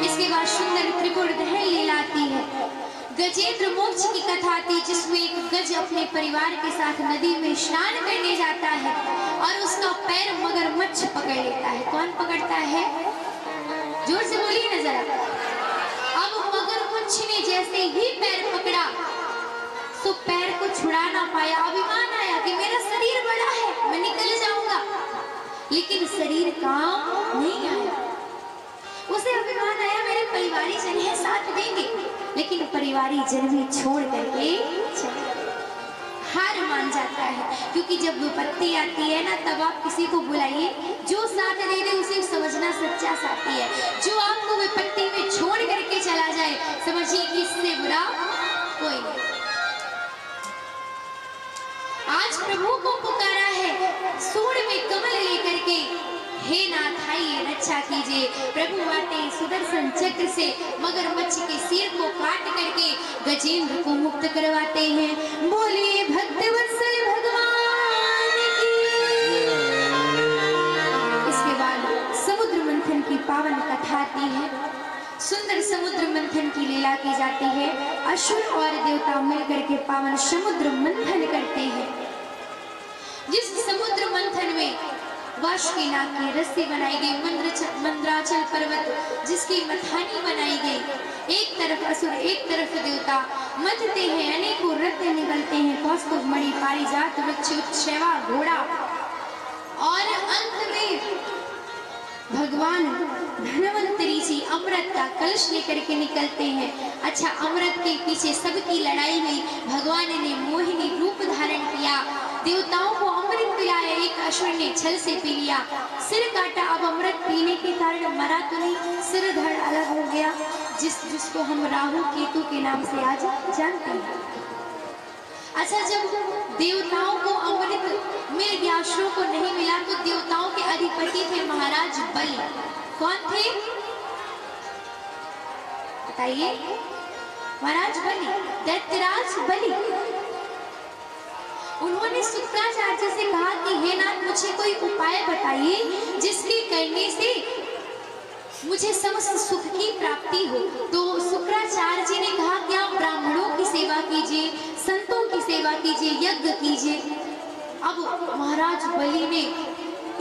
इसके बाद सुंदर त्रिपुर दहन लीला आती है। गजेंद्र मोक्ष की कथा आती, जिसमें एक गज अपने परिवार के साथ नदी में स्नान करने जाता है और उसका पैर मगरमच्छ पकड़ लेता है। कौन पकड़ता है? जोर से बोलिए ना जरा। अब मगरमच्छ ने जैसे ही पैर पकड़ा तो पैर को छुड़ा ना पाया। अभिमान आया कि मेरा शरीर बड़ा है, मैं निकल जाऊंगा, लेकिन शरीर काम नहीं आया। उसे अभिमान आया मेरे परिवारी जन है, साथ देंगे, लेकिन परिवारी जन भी छोड़ करके चले, हार मान जाता है। क्योंकि जब विपत्ति आती है ना, तब आप किसी को बुलाइए, जो साथ दे दे उसे समझना सच्चा साथी है। जो आपको विपत्ति में छोड़ करके चला जाए, समझिए कि इससे बुरा कोई नहीं। आज प्रभु को पुकारा है सूंड में कमल लेकर के, हे नाथ आइए रक्षा कीजिए। प्रभु आते सुदर्शन चक्र से मगरमच्छ के सिर को काट करके गजेंद्र को मुक्त करवाते हैं। बोलिए भक्तवत्सल भगवान की। इसके बाद समुद्र मंथन की पावन कथा आती है। सुंदर समुद्र मंथन की लीला की जाती है। असुर और देवता मिलकर के पावन समुद्र मंथन करते हैं। जिस समुद्र मंथन में वासुकी नाग की रस्सी बनाई गई, मंद्राचल पर्वत जिसकी मथानी बनाई गई, एक तरफ असुर एक तरफ देवता मथते हैं, अनेकों रत्न निकलते हैं, कौस्तुभ मणि, पारिजात वृक्ष, उत्सवा, घोड़ा, और अंत में भगवान धन्वंतरी जी अमृत का कलश लेकर के निकलते हैं। अच्छा, अमृत के पीछे सबकी लड़ाई हुई। भगवान ने मोहिनी रूप धारण किया, देवताओं को अमृत पिलाया। एक असुर ने छल से पी लिया, सिर काटा। अब अमृत पीने के कारण मरा तो नहीं, सिर धड़ अलग हो गया, जिसको हम राहु केतु के नाम से आज जानते हैं। अच्छा, जब देवताओं को अमृत मिल गया, असुरों को नहीं मिला, तो देवताओं के अधिपति थे महाराज बलि। कौन थे बताइए? महाराज बलि, दैत्यराज बलि। उन्होंने शुक्राचार्य से कहा कि हे नाथ, मुझे कोई उपाय बताइए जिसके करने से मुझे समस्त सुख की प्राप्ति हो। तो शुक्राचार्य जी ने कहा कि आप ब्राह्मणों की सेवा कीजिए, संतों की सेवा कीजिए, यज्ञ कीजिए। अब महाराज बलि ने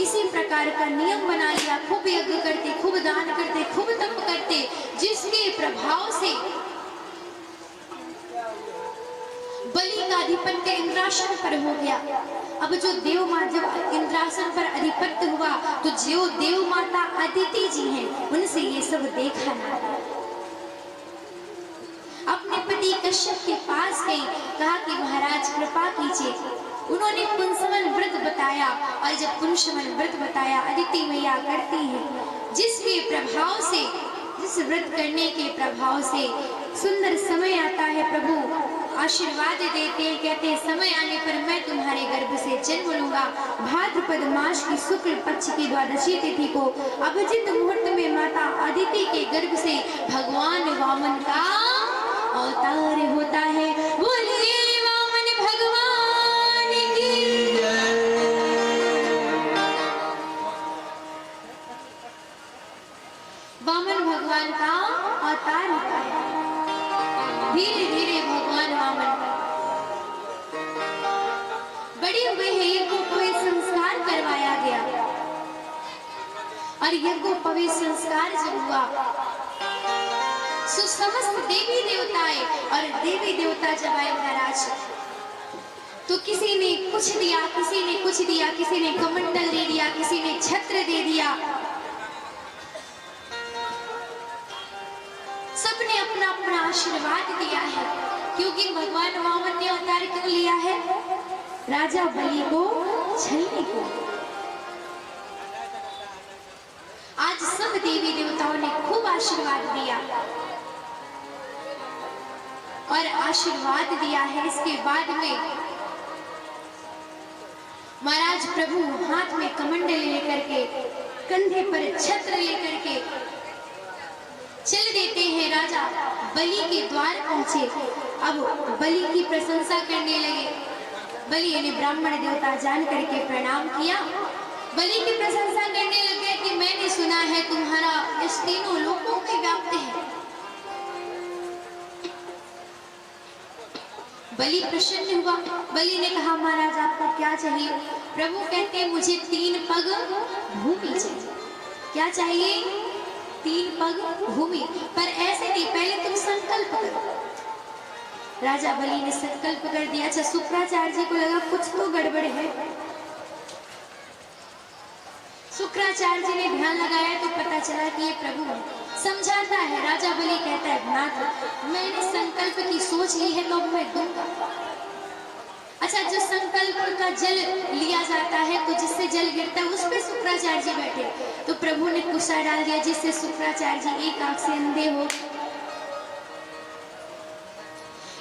इसी प्रकार का नियम बना लिया। खूब यज्ञ करते, खूब दान करते, खूब तप करते, जिसके प्रभाव से बलि का अधिपत्य इंद्रासन पर हो गया। अब जो देव माता जब इंद्रासन पर अधिपत्य हुआ, तो जो देव माता अदिति जी हैं, उनसे ये सब देखा ना। अपने पति कश्यप के पास गई, कहा कि महाराज कृपा कीजिए। उन्होंने पुंसवन व्रत बताया, और जब पुंसवन व्रत बताया अदिति मैया करती है, जिसके प्रभाव से, जिस व्रत करने के प्रभाव से सुंदर समय आता है, प्रभु आशीर्वाद देते हैं, कहते हैं समय आने पर मैं तुम्हारे गर्भ से जन्म लूंगा। भाद्रपद मास की शुक्ल पक्ष की द्वादशी तिथि को अभिजित मुहूर्त में माता अदिति के गर्भ से भगवान वामन का अवतार होता है। बोलिए वामन भगवान की। वामन भगवान का अवतार होता है। धीरे धीरे भगवान वामन बड़े हुए हैं, यज्ञोपवीत संस्कार करवाया गया, और यज्ञोपवीत संस्कार जब हुआ, समस्त देवी देवताएं और देवी देवता जब आए महाराज, तो किसी ने कुछ दिया, किसी ने कुछ दिया, किसी ने कमंडल दे दिया, किसी ने छत्र दे दिया। सबने अपना अपना आशीर्वाद दिया है, क्योंकि भगवान वामन ने अवतार क्यों लिया है? राजा बलि को छलने को। देवी देवताओं ने खूब आशीर्वाद दिया और आशीर्वाद दिया है। इसके बाद में महाराज प्रभु हाथ में कमंडल लेकर के, कंधे पर छत्र लेकर के चल देते हैं। राजा बलि के द्वार पहुंचे। अब बलि की प्रशंसा करने लगे। बलि ने ब्राह्मण देवता जान करके प्रणाम किया। बलि की प्रशंसा करने लगे कि मैंने सुना है तुम्हारा इस तीनों लोकों में व्याप्त है। बलि प्रसन्न हुआ। बलि ने कहा महाराज आपको क्या चाहिए? प्रभु कहते हैं मुझे 3 पग भूमि चाहिए। क्या चाहिए? 3 पग भूमि। पर ऐसे नहीं, पहले तुम संकल्प करो। राजा बलि ने संकल्प कर दिया। अच्छा, शुक्राचार्य जी को लगा कुछ तो गड़बड़ है। शुक्राचार्य जी ने ध्यान लगाया तो पता चला कि ये प्रभु है। समझाता है। राजा बलि कहता है नाथ मैंने संकल्प की सोच ली है तो अब मैं दूंगा। अच्छा, जो संकल्प का जल लिया जाता है तो जिससे जल गिरता है उस पे शुक्राचार्य जी बैठे, तो प्रभु ने गुस्सा डाल दिया जिससे शुक्राचार्य जी एक आंख से अंधे हो।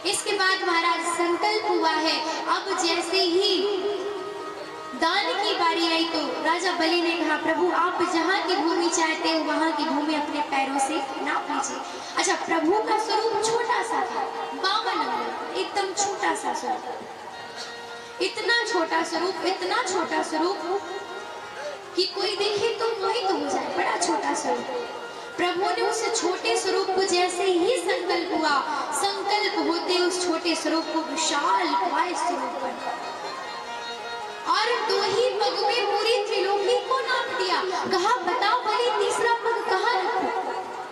इसके बाद महाराज संकल्प हुआ है। अब जैसे ही दान की बारी आई तो राजा बलि ने कहा प्रभु आप जहाँ की भूमि चाहते हो वहाँ की भूमि अपने पैरों से नाप लीजिए। अच्छा, प्रभु का स्वरूप छोटा सा था, 52 अंगुल, एकदम छोटा सा स्वरूप। इतना छोटा स्वरूप, इतना छोटा स्वरूप कि कोई देखे तो मोहित हो जाए। बड़ा छोटा स्वरूप। प्रभु ने उस छोटे स्वरूप को जैसे ही संकल्प हुआ, संकल्प होते उस छोटे स्वरूप को विशाल काय स्वरूप बना और 2 ही पग में पूरी त्रिलोकी को नाप दिया। कहा बताओ बलि तीसरा पग कहाँ रखो?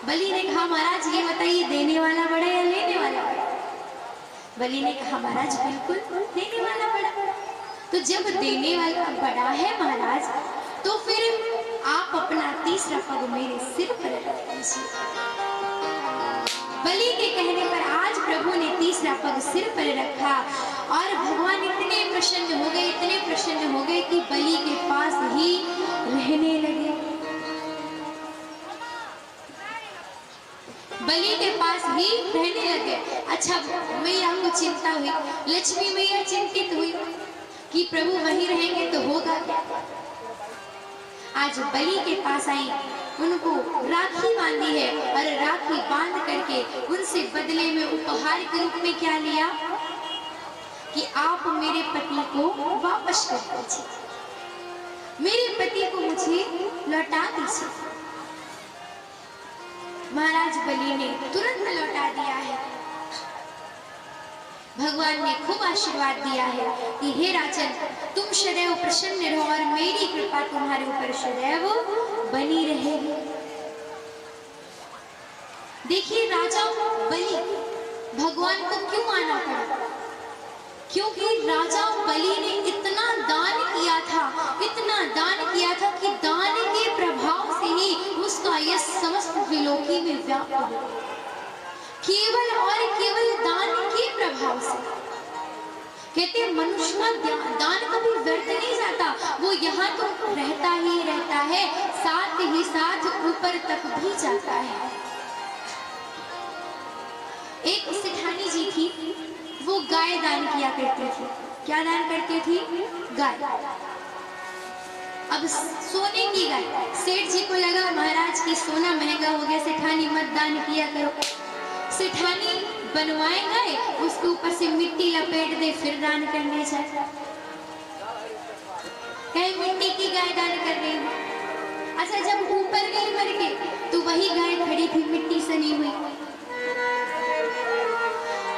बलि ने कहा महाराज ये बताइए देने वाला बड़ा या लेने वाला बड़ा? बलि ने कहा महाराज बिल्कुल देने वाला बड़ा। तो जब देने वाला बड़ा है महाराज तो फिर आप अपना तीसरा पग मेरे सिर पर रख दीजिए। बलि के कहने पर आज प्रभु ने तीसरा पग सिर पर रखा और भगवान इतने प्रसन्न हो गए, इतने प्रसन्न हो गए कि बलि के पास ही रहने लगे। बलि के पास ही रहने लगे। अच्छा, मैया को चिंता हुई, लक्ष्मी मैया चिंतित हुई कि प्रभु वहीं रहेंगे तो होगा क्या। आज बलि के पास आई, उनको राखी बांधी है और राखी बांध करके उनसे बदले में उपहार के रूप में क्या लिया कि आप मेरे पति को वापस कर दीजिए, मेरे पति को मुझे लौटा दीजिए। महाराज बलि ने तुरंत लौटा दिया है। भगवान ने खूब आशीर्वाद दिया है कि हे राजन तुम सदैव प्रसन्न रहो और मेरी कृपा तुम्हारे ऊपर सदैव बनी रहेगी। देखिए राजा बलि भगवान को क्यों आना पड़ा? क्योंकि राजा बलि ने इतना दान किया था, इतना दान किया था कि दान के प्रभाव से ही उसका यश समस्त त्रिलोकी में व्याप्त हो गया। केवल और केवल दान के प्रभाव से। कहते हैं मनुष्य का दान कभी व्यर्थ नहीं जाता, वो यहाँ तो रहता ही रहता है, साथ ही साथ ऊपर तक भी जाता है। एक सेठानी जी थी, वो गाय दान किया करती थी। क्या दान करती थी? गाय। अब सोने की गाय। सेठ जी को लगा महाराज की सोना महंगा हो गया, सेठानी मत दान किया करो। सेठानी बनवाए गए, उसके ऊपर से मिट्टी लपेट दे फिर दान करने जाए। कहीं मिट्टी की गाय दान कर रही हूँ। अच्छा, जब ऊपर गई मर के तो वही गाय खड़ी थी मिट्टी सनी हुई।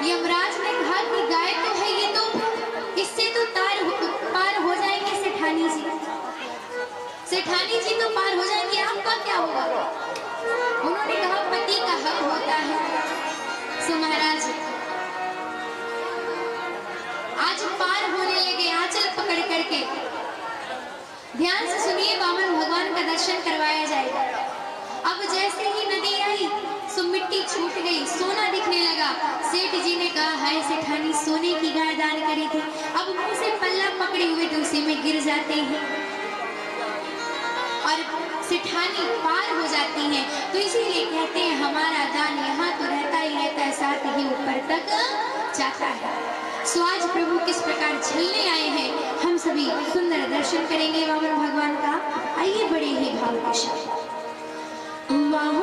यमराज ने कहा कि गाय तो है ये, तो इससे तो पार हो जाएंगे सेठानी जी। सेठानी जी तो पार हो जाएंगे, आपका क्या होगा? उन्होंने कहा पति का हक होता है। सो महाराज आज पार होने लगे आंचल पकड़ करके। ध्यान से सुनिए, वामन भगवान का दर्शन करवाया जाएगा। अब जैसे ही नदी आई सो मिट्टी छूट गई, सोना दिखने लगा। सेठ जी ने कहा हाय सेठानी सोने की गाय दान करी थी, अब उसे पल्ला पकड़े हुए तो उसी में गिर जाते हैं। और सेठानी पार हो जाती हैं। तो इसीलिए कहते हैं हमारा दान यहाँ तो रहता ही रहता है, साथ ही ऊपर तक जाता है। सो आज प्रभु किस प्रकार झलने आए हैं, हम सभी सुंदर दर्शन करेंगे वामन भगवान का। आइए बड़े ही भाव के साथ। वाह